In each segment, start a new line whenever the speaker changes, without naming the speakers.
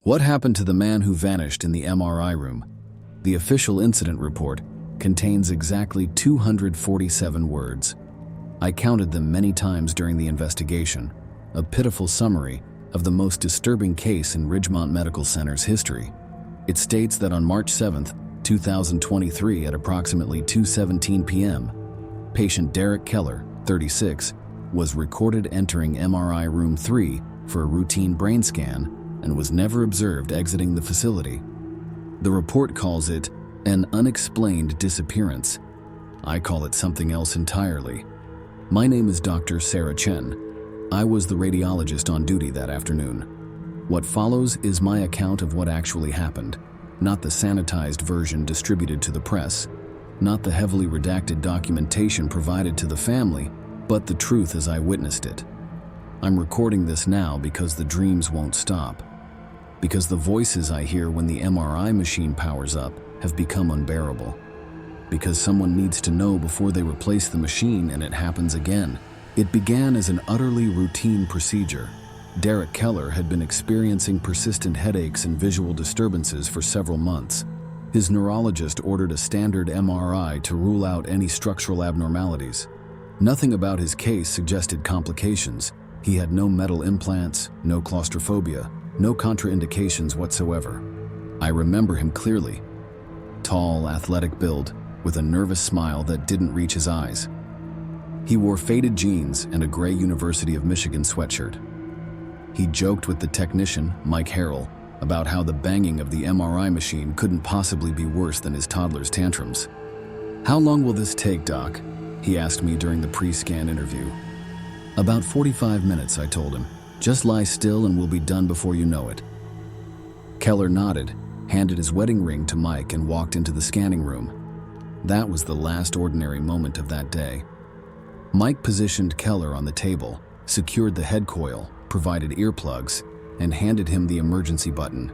What happened to the man who vanished in the MRI room? The official incident report contains exactly 247 words. I counted them many times during the investigation, a pitiful summary of the most disturbing case in Ridgemont Medical Center's history. It states that on March 7, 2023 at approximately 2:17 p.m., patient Derek Keller, 36, was recorded entering MRI Room 3 for a routine brain scan and was never observed exiting the facility. The report calls it an unexplained disappearance. I call it something else entirely. My name is Dr. Sarah Chen. I was the radiologist on duty that afternoon. What follows is my account of what actually happened, not the sanitized version distributed to the press, not the heavily redacted documentation provided to the family, but the truth as I witnessed it. I'm recording this now because the dreams won't stop. Because the voices I hear when the MRI machine powers up have become unbearable. Because someone needs to know before they replace the machine and it happens again. It began as an utterly routine procedure. Derek Keller had been experiencing persistent headaches and visual disturbances for several months. His neurologist ordered a standard MRI to rule out any structural abnormalities. Nothing about his case suggested complications. He had no metal implants, no claustrophobia, no contraindications whatsoever. I remember him clearly. Tall, athletic build, with a nervous smile that didn't reach his eyes. He wore faded jeans and a gray University of Michigan sweatshirt. He joked with the technician, Mike Harrell, about how the banging of the MRI machine couldn't possibly be worse than his toddler's tantrums. "How long will this take, Doc?" he asked me during the pre-scan interview. "About 45 minutes, I told him. Just lie still and we'll be done before you know it." Keller nodded, handed his wedding ring to Mike and walked into the scanning room. That was the last ordinary moment of that day. Mike positioned Keller on the table, secured the head coil, provided earplugs, and handed him the emergency button.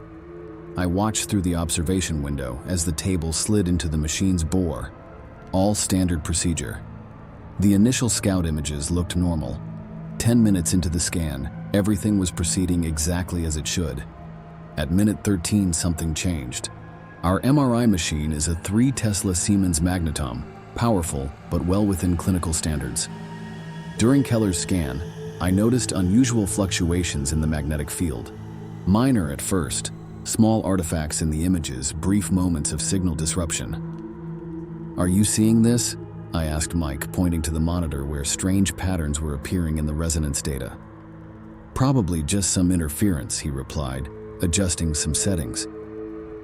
I watched through the observation window as the table slid into the machine's bore. All standard procedure. The initial scout images looked normal. 10 minutes into the scan, everything was proceeding exactly as it should. At minute 13, something changed. Our MRI machine is a 3 Tesla Siemens magnetom, powerful but well within clinical standards. During Keller's scan, I noticed unusual fluctuations in the magnetic field. Minor at first, small artifacts in the images, brief moments of signal disruption. "Are you seeing this?" I asked Mike, pointing to the monitor where strange patterns were appearing in the resonance data. "Probably just some interference," he replied, adjusting some settings.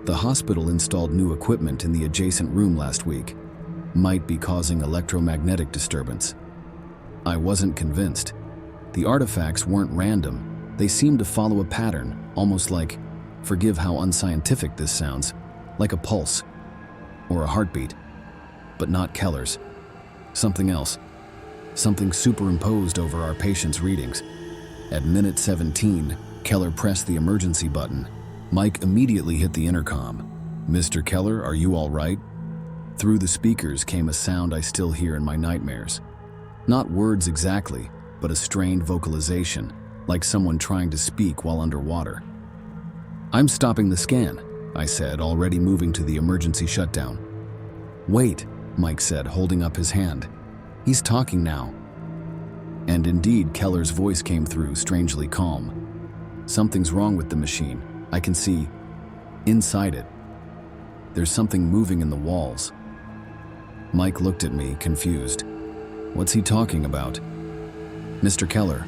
"The hospital installed new equipment in the adjacent room last week. Might be causing electromagnetic disturbance." I wasn't convinced. The artifacts weren't random. They seemed to follow a pattern, almost like, forgive how unscientific this sounds, like a pulse or a heartbeat. But not Keller's. Something else. Something superimposed over our patient's readings. At minute 17, Keller pressed the emergency button. Mike immediately hit the intercom. "Mr. Keller, are you all right?" Through the speakers came a sound I still hear in my nightmares. Not words exactly, but a strained vocalization, like someone trying to speak while underwater. "I'm stopping the scan," I said, already moving to the emergency shutdown. "Wait," Mike said, holding up his hand. "He's talking now." And indeed, Keller's voice came through, strangely calm. "Something's wrong with the machine. I can see inside it. There's something moving in the walls." Mike looked at me, confused. "What's he talking about?" "Mr. Keller,"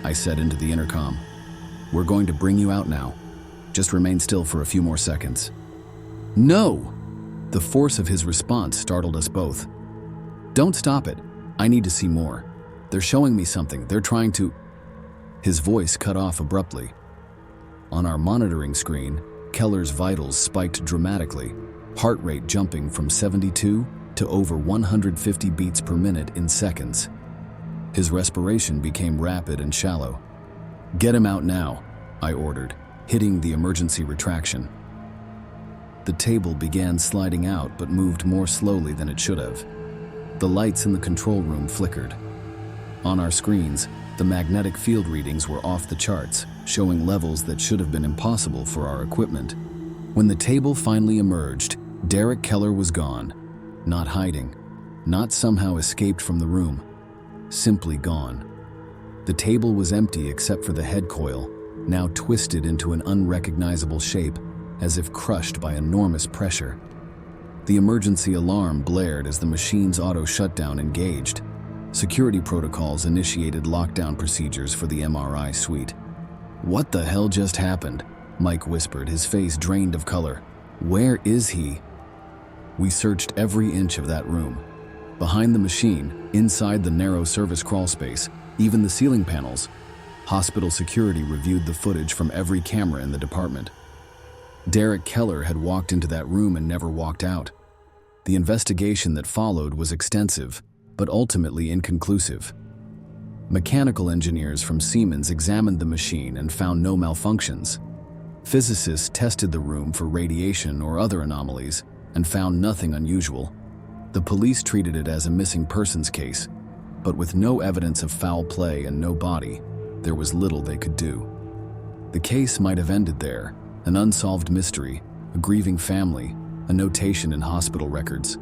I said into the intercom, "we're going to bring you out now. Just remain still for a few more seconds." "No!" The force of his response startled us both. "Don't stop it. I need to see more. They're showing me something. They're trying to..." His voice cut off abruptly. On our monitoring screen, Keller's vitals spiked dramatically, heart rate jumping from 72 to over 150 beats per minute in seconds. His respiration became rapid and shallow. "Get him out now," I ordered, hitting the emergency retraction. The table began sliding out but moved more slowly than it should have. The lights in the control room flickered. On our screens, The magnetic field readings were off the charts, showing levels that should have been impossible for our equipment. When the table finally emerged, Derek Keller was gone. Not hiding, not somehow escaped from the room. Simply gone. The table was empty except for the head coil, now twisted into an unrecognizable shape, as if crushed by enormous pressure. The emergency alarm blared as the machine's auto shutdown engaged. Security protocols initiated lockdown procedures for the MRI suite. "What the hell just happened?" Mike whispered, his face drained of color. "Where is he?" We searched every inch of that room. Behind the machine, inside the narrow service crawl space, even the ceiling panels. Hospital security reviewed the footage from every camera in the department. Derek Keller had walked into that room and never walked out. The investigation that followed was extensive, but ultimately inconclusive. Mechanical engineers from Siemens examined the machine and found no malfunctions. Physicists tested the room for radiation or other anomalies and found nothing unusual. The police treated it as a missing persons case, but with no evidence of foul play and no body, there was little they could do. The case might have ended there, an unsolved mystery, a grieving family, a notation in hospital records.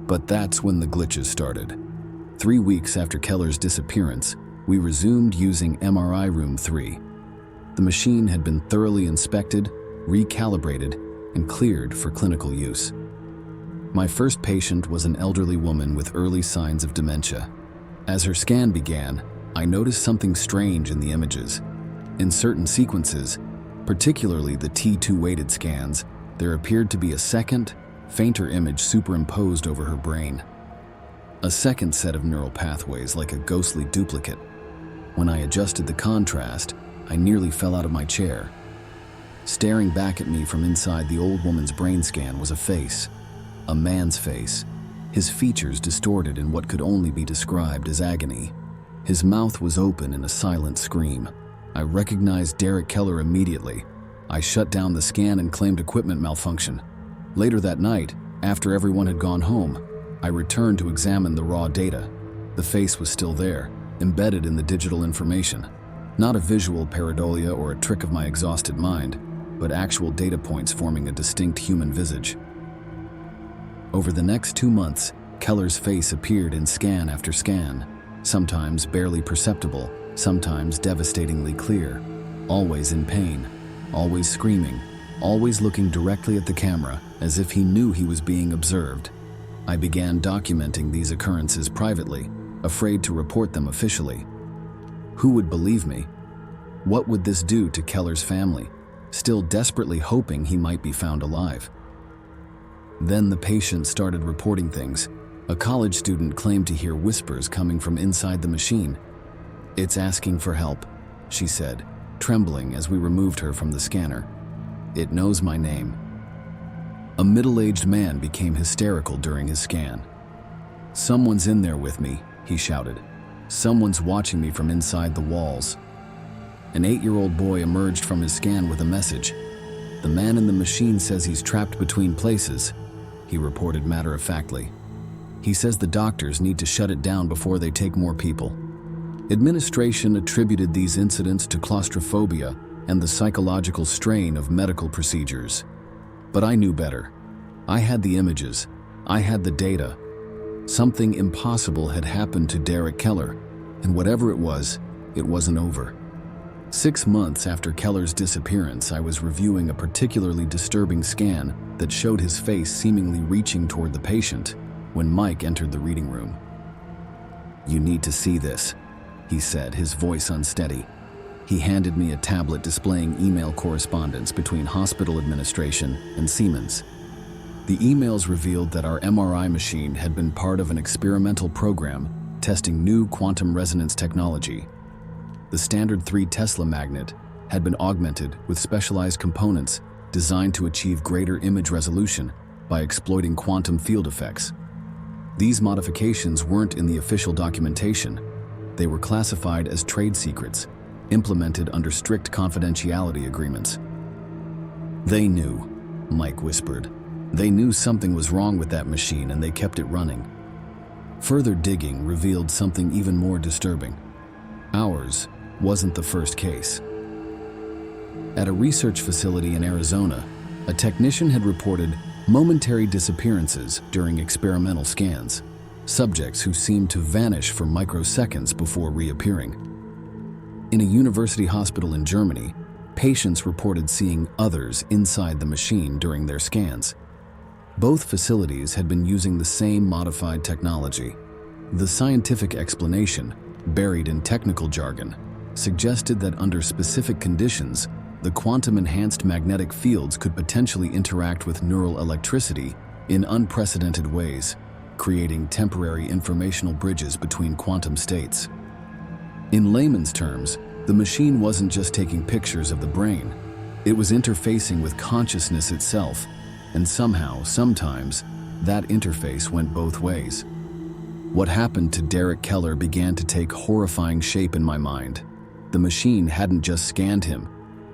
But that's when the glitches started. 3 weeks after Keller's disappearance, we resumed using MRI Room 3. The machine had been thoroughly inspected, recalibrated, and cleared for clinical use. My first patient was an elderly woman with early signs of dementia. As her scan began, I noticed something strange in the images. In certain sequences, particularly the T2-weighted scans, there appeared to be a second, fainter image superimposed over her brain. A second set of neural pathways like a ghostly duplicate. When I adjusted the contrast, I nearly fell out of my chair. Staring back at me from inside the old woman's brain scan was a face. A man's face, his features distorted in what could only be described as agony. His mouth was open in a silent scream. I recognized Derek Keller immediately. I shut down the scan and claimed equipment malfunction. Later that night, after everyone had gone home, I returned to examine the raw data. The face was still there, embedded in the digital information. Not a visual pareidolia or a trick of my exhausted mind, but actual data points forming a distinct human visage. Over the next 2 months, Keller's face appeared in scan after scan, sometimes barely perceptible, sometimes devastatingly clear, always in pain, always screaming, always looking directly at the camera as if he knew he was being observed. I began documenting these occurrences privately, afraid to report them officially. Who would believe me? What would this do to Keller's family, still desperately hoping he might be found alive? Then the patient started reporting things. A college student claimed to hear whispers coming from inside the machine. "It's asking for help," she said, trembling as we removed her from the scanner. "It knows my name." A middle-aged man became hysterical during his scan. "Someone's in there with me," he shouted. "Someone's watching me from inside the walls." An 8-year-old boy emerged from his scan with a message. "The man in the machine says he's trapped between places," he reported matter-of-factly. "He says the doctors need to shut it down before they take more people." Administration attributed these incidents to claustrophobia and the psychological strain of medical procedures. But I knew better. I had the images. I had the data. Something impossible had happened to Derek Keller, and whatever it wasn't over. 6 months after Keller's disappearance, I was reviewing a particularly disturbing scan that showed his face seemingly reaching toward the patient when Mike entered the reading room. "You need to see this," he said, his voice unsteady. He handed me a tablet displaying email correspondence between hospital administration and Siemens. The emails revealed that our MRI machine had been part of an experimental program testing new quantum resonance technology. The standard 3 Tesla magnet had been augmented with specialized components designed to achieve greater image resolution by exploiting quantum field effects. These modifications weren't in the official documentation. They were classified as trade secrets, implemented under strict confidentiality agreements. "They knew," Mike whispered. "They knew something was wrong with that machine and they kept it running." Further digging revealed something even more disturbing. Ours wasn't the first case. At a research facility in Arizona, a technician had reported momentary disappearances during experimental scans, subjects who seemed to vanish for microseconds before reappearing. In a university hospital in Germany, patients reported seeing others inside the machine during their scans. Both facilities had been using the same modified technology. The scientific explanation, buried in technical jargon, suggested that under specific conditions, the quantum-enhanced magnetic fields could potentially interact with neural electricity in unprecedented ways, creating temporary informational bridges between quantum states. In layman's terms, the machine wasn't just taking pictures of the brain, it was interfacing with consciousness itself, and somehow, sometimes, that interface went both ways. What happened to Derek Keller began to take horrifying shape in my mind. The machine hadn't just scanned him,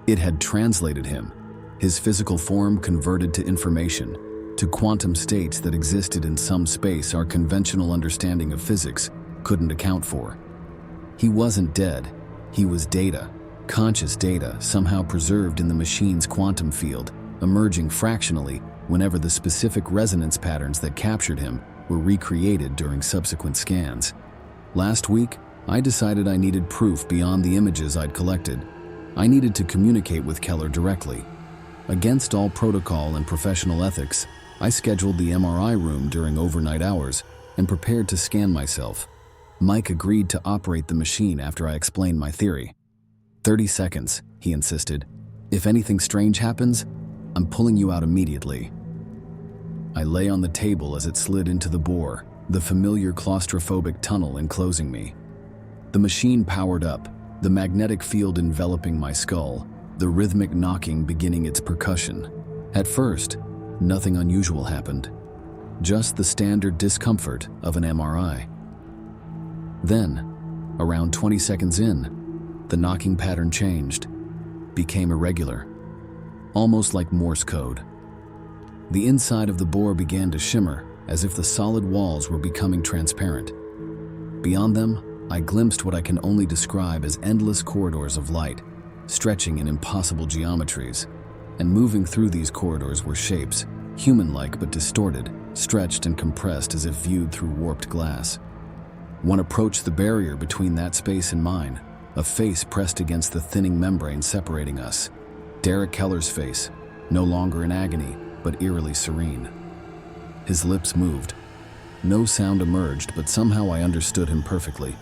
it had translated him, his physical form converted to information, to quantum states that existed in some space our conventional understanding of physics couldn't account for. He wasn't dead, he was data, conscious data somehow preserved in the machine's quantum field, emerging fractionally whenever the specific resonance patterns that captured him were recreated during subsequent scans. Last week, I decided I needed proof beyond the images I'd collected. I needed to communicate with Keller directly. Against all protocol and professional ethics, I scheduled the MRI room during overnight hours and prepared to scan myself. Mike agreed to operate the machine after I explained my theory. 30 seconds, he insisted. If anything strange happens, I'm pulling you out immediately. I lay on the table as it slid into the bore, the familiar claustrophobic tunnel enclosing me. The machine powered up, the magnetic field enveloping my skull, the rhythmic knocking beginning its percussion. At first, nothing unusual happened, just the standard discomfort of an MRI. Then, around 20 seconds in, the knocking pattern changed, became irregular, almost like Morse code. The inside of the bore began to shimmer, as if the solid walls were becoming transparent. Beyond them, I glimpsed what I can only describe as endless corridors of light, stretching in impossible geometries. And moving through these corridors were shapes, human-like but distorted, stretched and compressed as if viewed through warped glass. One approached the barrier between that space and mine, a face pressed against the thinning membrane separating us. Derek Keller's face, no longer in agony, but eerily serene. His lips moved. No sound emerged, but somehow I understood him perfectly.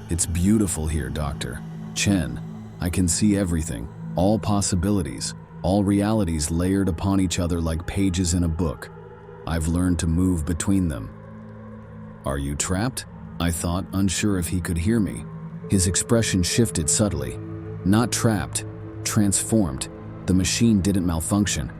It's beautiful here, Dr. Chen. I can see everything, all possibilities, all realities layered upon each other like pages in a book. I've learned to move between them. Are you trapped? I thought, unsure if he could hear me. His expression shifted subtly. Not trapped, transformed. The machine didn't malfunction.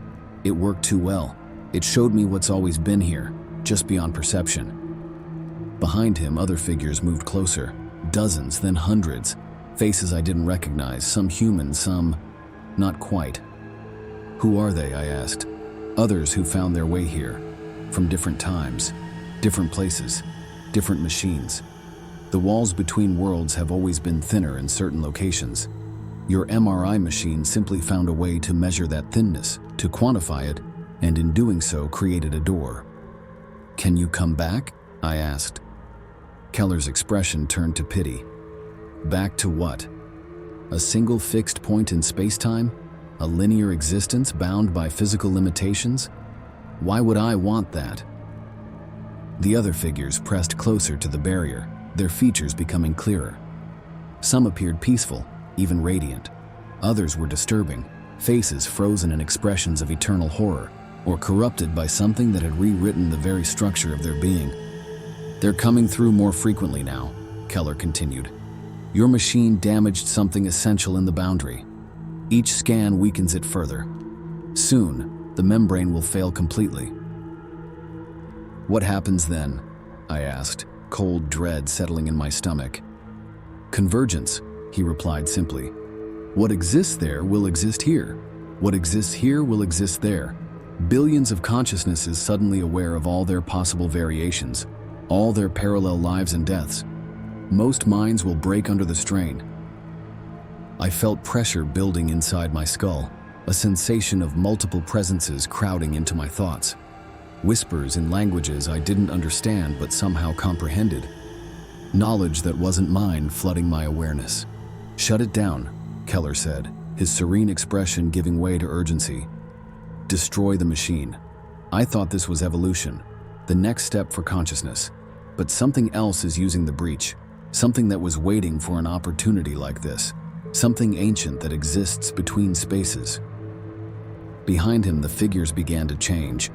It worked too well. It showed me what's always been here, just beyond perception. Behind him, other figures moved closer. Dozens, then hundreds. Faces I didn't recognize, some human, some not quite. Who are they? I asked. Others who found their way here, from different times, different places, different machines. The walls between worlds have always been thinner in certain locations. Your MRI machine simply found a way to measure that thinness, to quantify it, and in doing so created a door. Can you come back? I asked. Keller's expression turned to pity. Back to what? A single fixed point in space-time? A linear existence bound by physical limitations? Why would I want that? The other figures pressed closer to the barrier, their features becoming clearer. Some appeared peaceful, even radiant. Others were disturbing, faces frozen in expressions of eternal horror, or corrupted by something that had rewritten the very structure of their being. They're coming through more frequently now, Keller continued. Your machine damaged something essential in the boundary. Each scan weakens it further. Soon, the membrane will fail completely. What happens then? I asked, cold dread settling in my stomach. Convergence, he replied simply. What exists there will exist here. What exists here will exist there. Billions of consciousnesses suddenly aware of all their possible variations, all their parallel lives and deaths. Most minds will break under the strain. I felt pressure building inside my skull, a sensation of multiple presences crowding into my thoughts. Whispers in languages I didn't understand but somehow comprehended. Knowledge that wasn't mine flooding my awareness. "Shut it down," Keller said, his serene expression giving way to urgency. "Destroy the machine." I thought this was evolution, the next step for consciousness. But something else is using the breach, something that was waiting for an opportunity like this, something ancient that exists between spaces. Behind him, the figures began to change,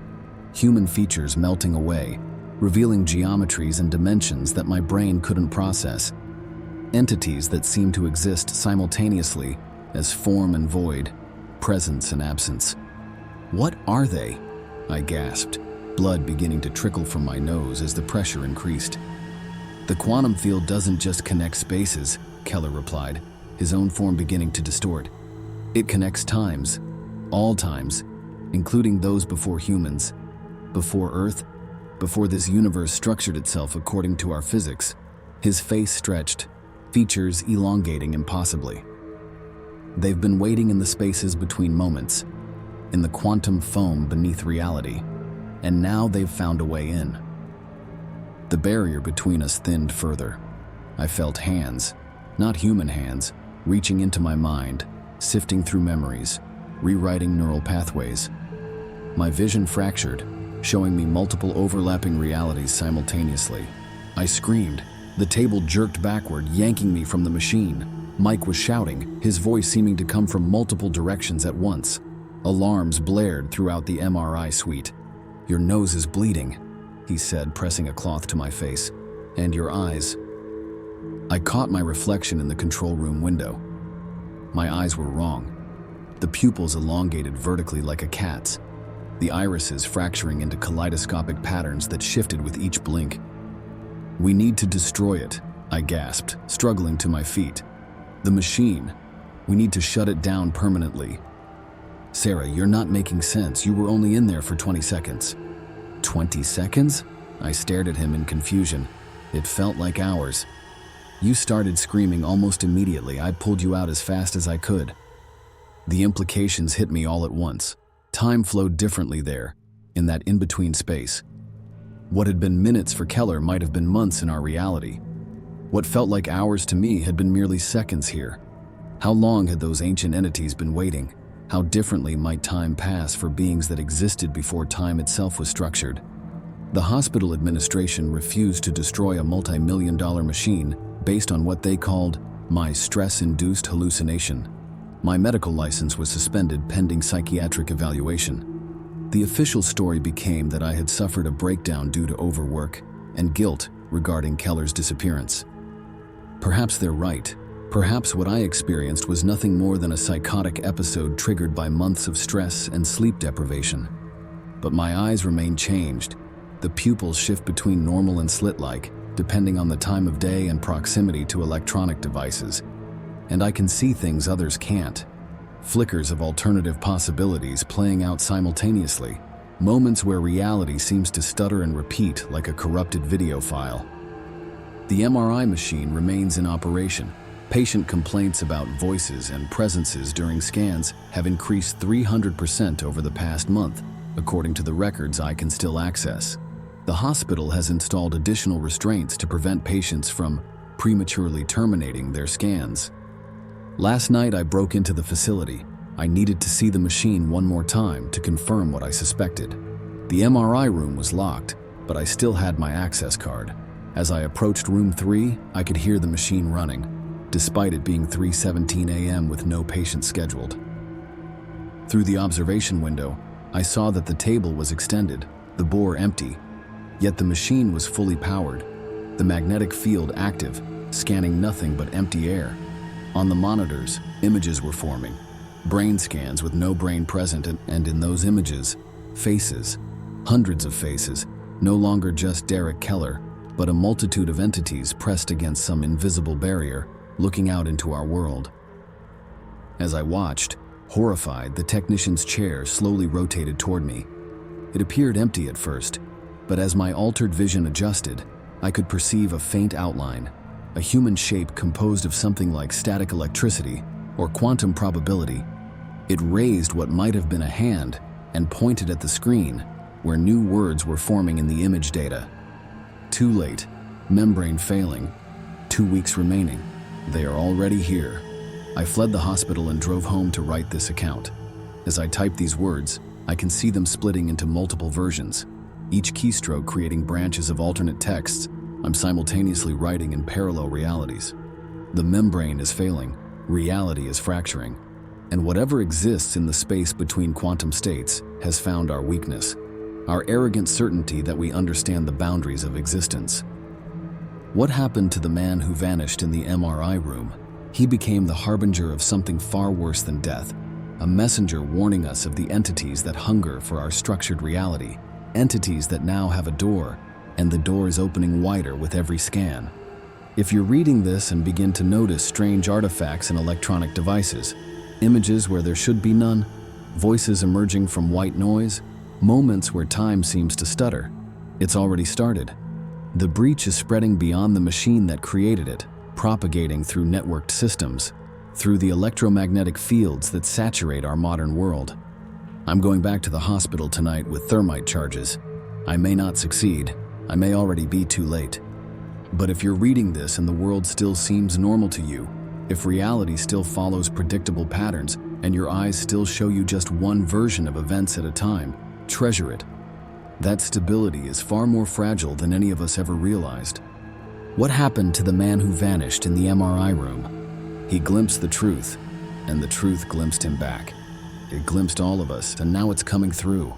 human features melting away, revealing geometries and dimensions that my brain couldn't process, entities that seemed to exist simultaneously as form and void, presence and absence. "What are they?" I gasped, blood beginning to trickle from my nose as the pressure increased. "The quantum field doesn't just connect spaces," Keller replied, his own form beginning to distort. "It connects times, all times, including those before humans, before Earth, before this universe structured itself according to our physics." His face stretched, features elongating impossibly. "They've been waiting in the spaces between moments, in the quantum foam beneath reality, and now they've found a way in." The barrier between us thinned further. I felt hands, not human hands, reaching into my mind, sifting through memories, rewriting neural pathways. My vision fractured, showing me multiple overlapping realities simultaneously. I screamed. The table jerked backward, yanking me from the machine. Mike was shouting, his voice seeming to come from multiple directions at once. Alarms blared throughout the MRI suite. "Your nose is bleeding," he said, pressing a cloth to my face. "And your eyes." I caught my reflection in the control room window. My eyes were wrong. The pupils elongated vertically like a cat's, the irises fracturing into kaleidoscopic patterns that shifted with each blink. "We need to destroy it," I gasped, struggling to my feet. "The machine. We need to shut it down permanently." "Sarah, you're not making sense. You were only in there for 20 seconds. 20 seconds? I stared at him in confusion. It felt like hours. "You started screaming almost immediately. I pulled you out as fast as I could." The implications hit me all at once. Time flowed differently there, in that in-between space. What had been minutes for Keller might have been months in our reality. What felt like hours to me had been merely seconds here. How long had those ancient entities been waiting? How differently might time pass for beings that existed before time itself was structured? The hospital administration refused to destroy a multi-million-dollar machine based on what they called my stress-induced hallucination. My medical license was suspended pending psychiatric evaluation. The official story became that I had suffered a breakdown due to overwork and guilt regarding Keller's disappearance. Perhaps they're right. Perhaps what I experienced was nothing more than a psychotic episode triggered by months of stress and sleep deprivation. But my eyes remain changed. The pupils shift between normal and slit-like, depending on the time of day and proximity to electronic devices. And I can see things others can't. Flickers of alternative possibilities playing out simultaneously. Moments where reality seems to stutter and repeat like a corrupted video file. The MRI machine remains in operation. Patient complaints about voices and presences during scans have increased 300% over the past month, according to the records I can still access. The hospital has installed additional restraints to prevent patients from prematurely terminating their scans. Last night I broke into the facility. I needed to see the machine one more time to confirm what I suspected. The MRI room was locked, but I still had my access card. As I approached room 3, I could hear the machine running, despite it being 3:17 a.m. with no patient scheduled. Through the observation window, I saw that the table was extended, the bore empty, yet the machine was fully powered, the magnetic field active, scanning nothing but empty air. On the monitors, images were forming, brain scans with no brain present, and in those images, faces, hundreds of faces, no longer just Derek Keller, but a multitude of entities pressed against some invisible barrier, looking out into our world. As I watched, horrified, the technician's chair slowly rotated toward me. It appeared empty at first, but as my altered vision adjusted, I could perceive a faint outline, a human shape composed of something like static electricity or quantum probability. It raised what might have been a hand and pointed at the screen, where new words were forming in the image data. Too late, membrane failing, 2 weeks remaining. They are already here. I fled the hospital and drove home to write this account. As I type these words, I can see them splitting into multiple versions, each keystroke creating branches of alternate texts. I'm simultaneously writing in parallel realities. The membrane is failing, reality is fracturing, and whatever exists in the space between quantum states has found our weakness, our arrogant certainty that we understand the boundaries of existence. What happened to the man who vanished in the MRI room? He became the harbinger of something far worse than death, a messenger warning us of the entities that hunger for our structured reality, entities that now have a door, and the door is opening wider with every scan. If you're reading this and begin to notice strange artifacts in electronic devices, images where there should be none, voices emerging from white noise, moments where time seems to stutter, it's already started. The breach is spreading beyond the machine that created it, propagating through networked systems, through the electromagnetic fields that saturate our modern world. I'm going back to the hospital tonight with thermite charges. I may not succeed. I may already be too late. But if you're reading this and the world still seems normal to you, if reality still follows predictable patterns and your eyes still show you just one version of events at a time, treasure it. That stability is far more fragile than any of us ever realized. What happened to the man who vanished in the MRI room? He glimpsed the truth, and the truth glimpsed him back. It glimpsed all of us, and now it's coming through.